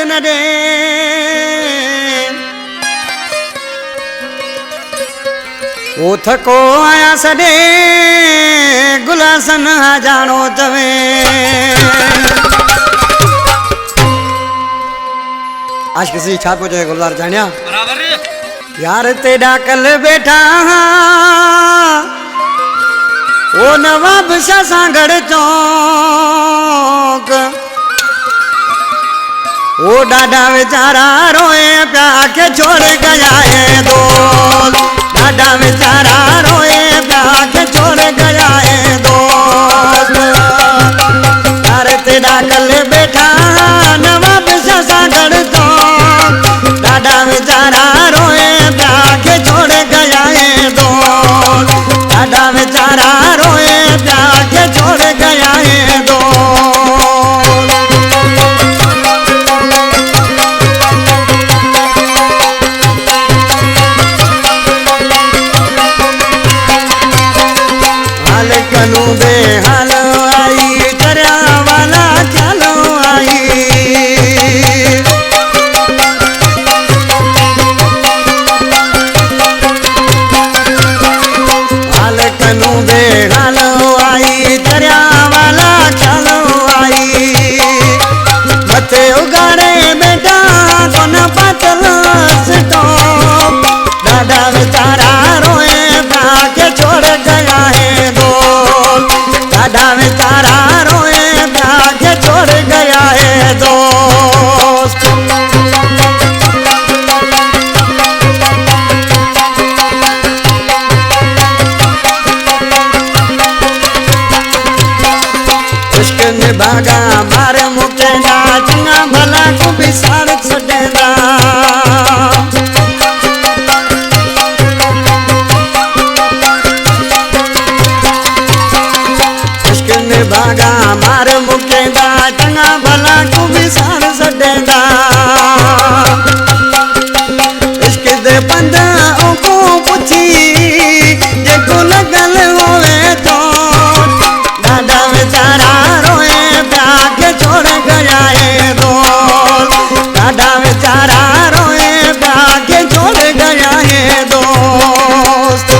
सन रे ओ थको आया सडे गुलासन जानो तवे आज किसी छापो जो गुलजार जानिया बराबर यार तेरा कल बैठा ओ नवाब शाह सांगड़ चौक ओ डाडा बेचारा रोए प्या के छोड़ गया है दोस्त डाडा बेचारा रोए प्या के छोड़ गया है दोस्त यार तेरा कल बैठा नवाब शाह सांगड़ चौक डाडा बेचारा रोए प्या के छोड़ गया है दोस्त डाडा बेचारा रोए प्या के छोड़ गया है कनु बेहाल आई दरिया वाला चलो आई हाल कनु बेहाल आई दरिया वाला चलो आई मथे उगाड़े बेटा कोन पातल स्टॉप दादा बेचारा रोए भाग्य छोड़ गया है दादा बेचारा रोए भाग्य छोड़ गया है दोस्त इश्क में भागा मारे मुकेदा चंगा भला को भी साड़ छडेदा भागा मार मुकेदा चंगा भला को भी सार सडेदा इश्क दे बंदा को पुछी जेको लगल होवे तो दादा बेचारा रोए भाग्य छोड़ गया है दोस्त दादा बेचारा रोए भाग्य छोड़ गया है दोस्त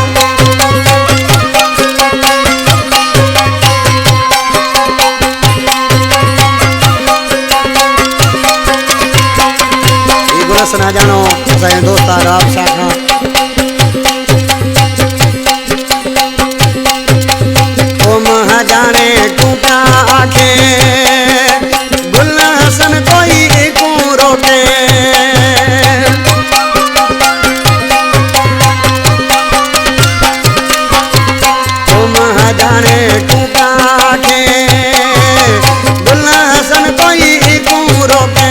ना जानो असांजे दोस्त राब शाह खां ओ महा जाने तूं क्या आखे गुल हसन कोई को रोके ओ महा जाने तूं क्या आखे गुल हसन कोई को रोके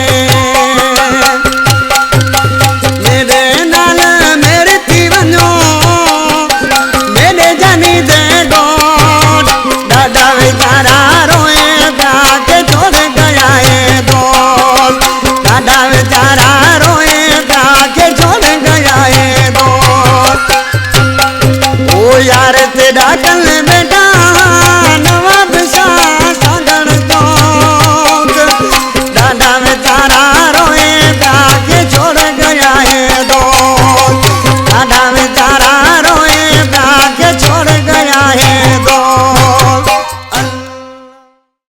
दादा बेचारा